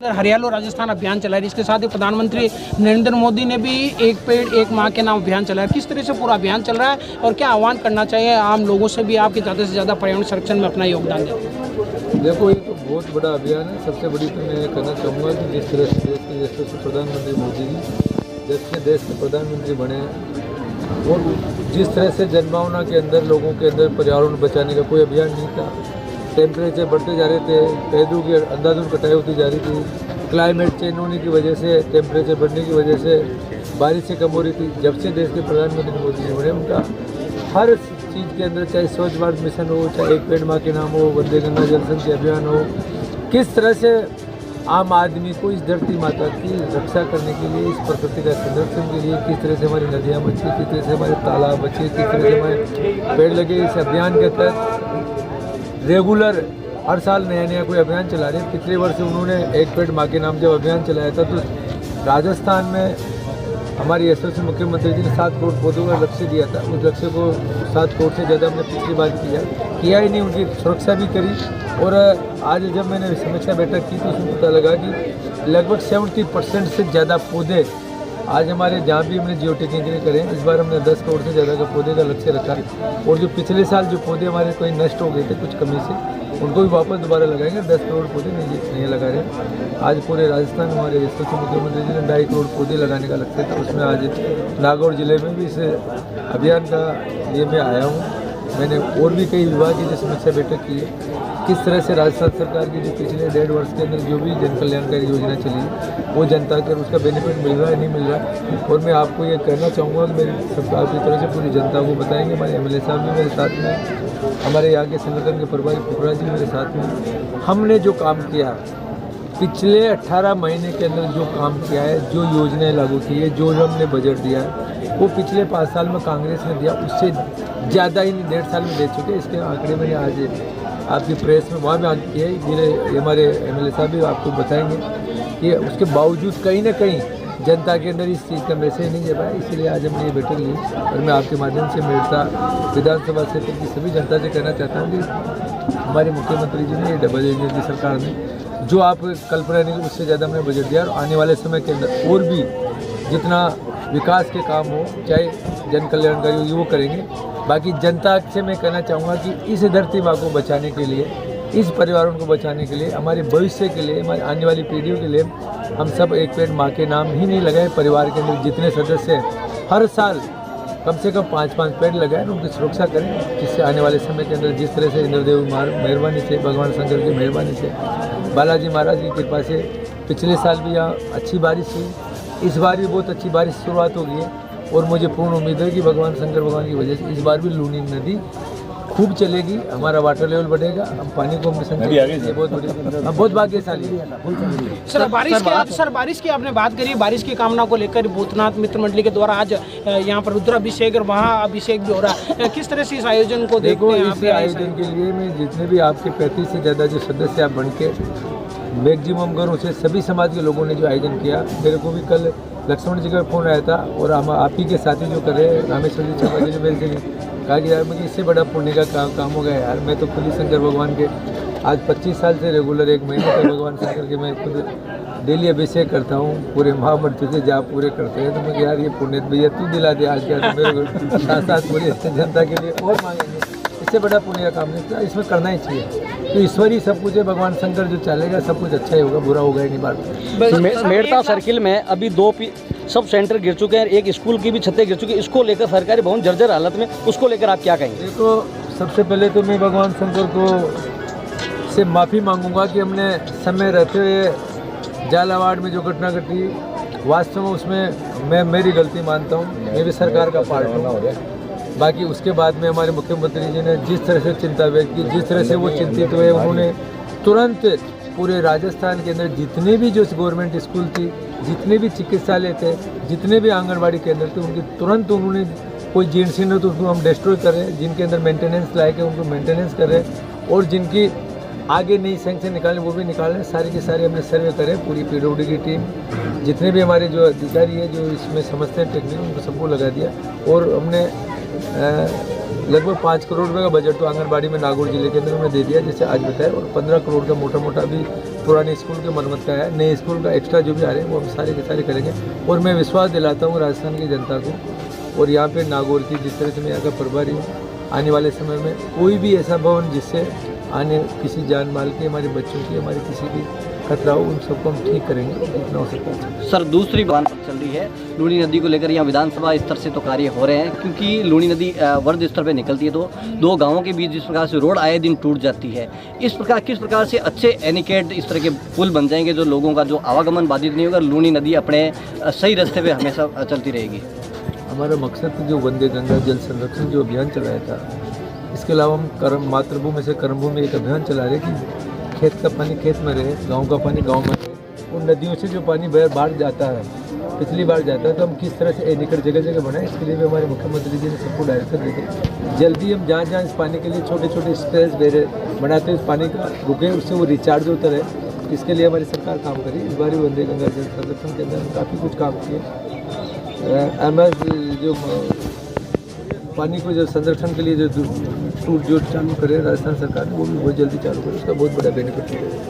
हरियालो राजस्थान अभियान चला है। इसके साथ ही प्रधानमंत्री नरेंद्र मोदी ने भी एक पेड़ एक माह के नाम अभियान चलाया है। किस तरह से पूरा अभियान चल रहा है और क्या आह्वान करना चाहिए आम लोगों से भी आपके ज़्यादा से ज़्यादा पर्यावरण संरक्षण में अपना योगदान दें? देखो, ये तो बहुत बड़ा अभियान है। सबसे बड़ी तो मैं ये कहना चाहूँगा कि जिस तरह से देश के यशस्वी प्रधानमंत्री मोदी जी जब से देश के प्रधानमंत्री बने और जिस तरह से जनभावना के अंदर लोगों के अंदर पर्यावरण बचाने का कोई अभियान नहीं था। टेम्परेचर बढ़ते जा रहे थे, पेड़ों की अंधाधुंध कटाई होती जा रही थी, क्लाइमेट चेंज होने की वजह से, टेम्परेचर बढ़ने की वजह से बारिशें कम हो रही थी। जब से देश के प्रधानमंत्री मोदी जी बने, उनका हर चीज़ के अंदर, चाहे स्वच्छ भारत मिशन हो, चाहे एक पेड़ माँ के नाम हो, वंदे गंगा जल संचय अभियान हो, किस तरह से आम आदमी को इस धरती माता की रक्षा करने के लिए, इस प्रकृति का संरक्षण के लिए, किस तरह से हमारी नदियाँ बची, किस तरह से हमारे तालाब बचे, किस तरह से हमारे पेड़ लगे। इस अभियान के तहत रेगुलर हर साल नया नया कोई अभियान चला रहे हैं। पिछले वर्ष उन्होंने एक पेड़ माँ के नाम जब अभियान चलाया था तो राजस्थान में हमारी यशस्वी मुख्यमंत्री जी ने 7 करोड़ पौधों का लक्ष्य दिया था। उस लक्ष्य को 7 करोड़ से ज़्यादा हमने पिछली बार किया ही नहीं, उनकी सुरक्षा भी करी। और आज जब मैंने समीक्षा बैठक की तो उसमें पता लगा कि लगभग 70% से ज़्यादा पौधे आज हमारे जहाँ भी हमने जियो टैगिंग करें, इस बार हमने 10 करोड़ से ज़्यादा का पौधे का लक्ष्य रखा है। और जो पिछले साल जो पौधे हमारे कोई नष्ट हो गए थे कुछ कमी से, उनको भी वापस दोबारा लगाएंगे। 10 करोड़ पौधे नहीं लगा रहे। आज पूरे राजस्थान में हमारे यशस्वी मुख्यमंत्री जी ने 2.5 करोड़ पौधे लगाने का लक्ष्य था। उसमें आज नागौर जिले में भी इस अभियान का लिए मैं आया हूँ। मैंने और भी कई विभाग की जो समीक्षा बैठक की है, किस तरह से राजस्थान सरकार की जो पिछले 1.5 वर्ष के अंदर जो भी जन कल्याणकारी योजना चली वो जनता के उसका बेनिफिट मिल रहा है नहीं मिल रहा है। और मैं आपको ये कहना चाहूँगा कि मेरी सरकार की तरफ से पूरी जनता को बताएंगे। हमारे एमएलए साहब भी मेरे साथ में, हमारे यहाँ के संगठन के प्रभारी फुकरा जी मेरे साथ में। हमने जो काम किया पिछले 18 महीने के अंदर, जो काम किया है, जो योजनाएँ लागू की है, जो हमने बजट दिया है, वो पिछले 5 साल में कांग्रेस ने दिया उससे ज़्यादा ही 1.5 साल में दे चुके। इसके आंकड़े मैंने आज आपकी प्रेस में वहाँ में किए, मेरे हमारे एमएलए साहब भी आपको बताएंगे कि उसके बावजूद कहीं ना कहीं जनता के अंदर इस चीज़ का मैसेज नहीं जा पाया। इसलिए आज हमने ये बैठक ली और मैं आपके माध्यम से मेरठा विधानसभा क्षेत्र की सभी जनता से कहना चाहता हूँ कि हमारे मुख्यमंत्री जी ने, ये डबल इंजन की सरकार ने, जो आप कल्पना नहीं की उससे ज़्यादा हमने बजट दिया। और आने वाले समय के अंदर और भी जितना विकास के काम हो, चाहे जन कल्याणकारी हो, वो करेंगे। बाकी जनता से मैं कहना चाहूँगा कि इस धरती माँ को बचाने के लिए, इस पर्यावरण को बचाने के लिए, हमारे भविष्य के लिए, हमारी आने वाली पीढ़ियों के लिए हम सब एक पेड़ माँ के नाम ही नहीं लगाए। परिवार के अंदर जितने सदस्य हैं हर साल कम से कम 5-5 पेड़ लगाएं, उनकी सुरक्षा करें, जिससे आने वाले समय के अंदर जिस तरह से इंद्रदेव मेहरबानी से, भगवान शंकर की मेहरबानी से, बालाजी महाराज की कृपा से पिछले साल भी यहाँ अच्छी बारिश हुई, इस बार भी बहुत अच्छी बारिश शुरुआत हो गई है। और मुझे पूर्ण उम्मीद है कि भगवान शंकर भगवान की वजह से इस बार भी लूनी नदी खूब चलेगी, हमारा वाटर लेवल बढ़ेगा, हम पानी को बहुत भाग्यशाली है। सर बारिश की आपने बात करी, बारिश की कामना को लेकर भूतनाथ मित्र मंडली के द्वारा आज यहाँ पर रुद्राभिषेक और वहाँ अभिषेक भी हो रहा है। किस तरह से इस आयोजन को देखते हैं? इस आयोजन के लिए मैं जितने भी आपके 35 से ज़्यादा जो सदस्य आप बन के मैक्सिमम करूँ से सभी समाज के लोगों ने जो आयोजन किया, मेरे को भी कल लक्ष्मण जी का फ़ोन आया था और हम आप ही के साथी जो कर रहे हैं रामेश्वर जी छपा जी ने मेरे से कहा कि यार मुझे इससे बड़ा पुण्य का काम हो गया यार। मैं तो खुद ही शंकर भगवान के आज 25 साल से रेगुलर 1 महीने तक भगवान शंकर के मैं खुद डेली अभिषेक करता हूँ, पूरे महामृत्यु से जाप पूरे करते हैं। तो मैं यार ये पुण्य भैया तू दिला दे आज क्या, तो मेरे को साथ पूरी जनता के लिए और मांगेंगे। इससे बड़ा पुण्य का काम नहीं था, इसमें करना ही चाहिए। तो ईश्वर ही सब कुछ है, भगवान शंकर जो चलेगा सब कुछ अच्छा ही होगा, बुरा होगा ही नहीं। बात मेरठा सर्किल में अभी 2 सब सेंटर गिर चुके हैं, एक स्कूल की भी छतें गिर चुकी है। इसको लेकर सरकारी भवन जर्जर हालत में, उसको लेकर आप क्या कहेंगे? देखो, सबसे पहले तो मैं भगवान शंकर को से माफ़ी मांगूंगा कि हमने समय रहते हुए झालावाड़ में जो घटना घटी, वास्तव में उसमें मेरी गलती मानता हूँ, मैं भी सरकार का पार्ट हूँ। बाकी उसके बाद में हमारे मुख्यमंत्री जी ने जिस तरह से चिंता व्यक्त की, जिस तरह से वो चिंतित हुए, उन्होंने तुरंत पूरे राजस्थान के अंदर जितने भी जो गवर्नमेंट स्कूल थी, जितने भी चिकित्सालय थे, जितने भी आंगनबाड़ी केंद्र थे, उनकी तुरंत उन्होंने कोई जीर्ण हो तो उसको हम डिस्ट्रॉय कर रहे हैं, जिनके अंदर मेंटेनेंस लायक है उनको मेंटेनेंस कर रहे हैं, और जिनकी आगे नई सैंक्शन निकालें वो भी निकाल रहे हैं। सारे के सारे हमने सर्वे करें, पूरी पीडब्ल्यूडी की टीम, जितने भी हमारे जो अधिकारी है जो इसमें समझते हैं टेक्निक, उनको सबको लगा दिया। और हमने लगभग 5 करोड़ रुपये का बजट तो आंगनबाड़ी में नागौर जिले के अंदर हमने दे दिया, जैसे आज बताया। और 15 करोड़ का मोटा मोटा अभी पुराने स्कूल के मरम्मत का है, नए स्कूल का एक्स्ट्रा जो भी आ रहे हैं वो हम सारे के सारे करेंगे। और मैं विश्वास दिलाता हूँ राजस्थान की जनता को और यहाँ पे नागौर की, जिस तरह से मैं यहाँ का प्रभारी हूँ, आने वाले समय में कोई भी ऐसा भवन जिससे आने किसी जान माल की, हमारे बच्चों की, हमारे किसी की खतरा हो, उन सबको हम ठीक करेंगे जितना हो सकता है। सर, दूसरी बात चल रही है लूणी नदी को लेकर, यहाँ विधानसभा स्तर से तो कार्य हो रहे हैं, क्योंकि लूणी नदी वर्ध स्तर पे निकलती है तो दो गांवों के बीच जिस प्रकार से रोड आए दिन टूट जाती है, किस प्रकार से अच्छे एनिकेट इस तरह के पुल बन जाएंगे जो लोगों का जो आवागमन बाधित नहीं होगा, लूणी नदी अपने सही रास्ते पे हमेशा चलती रहेगी। हमारा मकसद जो वंदे गंगा जल संरक्षण जो अभियान चलाया था, इसके अलावा हम मातृभूमि से कर्मभूमि एक अभियान चला रहे कि खेत का पानी खेत में रहे, गांव का पानी गांव में रहे। और नदियों से जो पानी बाहर जाता है, पिछली बार जाता है, तो हम किस तरह से एनिकट जगह जगह बनाए, इसके लिए भी हमारे मुख्यमंत्री जी ने सबको डायरेक्शन दे दिया। जल्दी हम जहाँ जहाँ इस पानी के लिए छोटे छोटे स्पेस बेरे बनाते हैं, इस पानी का रुके, उससे वो रिचार्ज होता रहे, इसके लिए हमारी सरकार काम करी। इस बार वंदे गंगा जल संरक्षण के अंदर हम काफ़ी कुछ काम किए। जो पानी को जो संरक्षण के लिए जो चालू करे राजस्थान सरकार ने, वो भी बहुत जल्दी चालू करे, उसका बहुत बड़ा बेनिफिट है।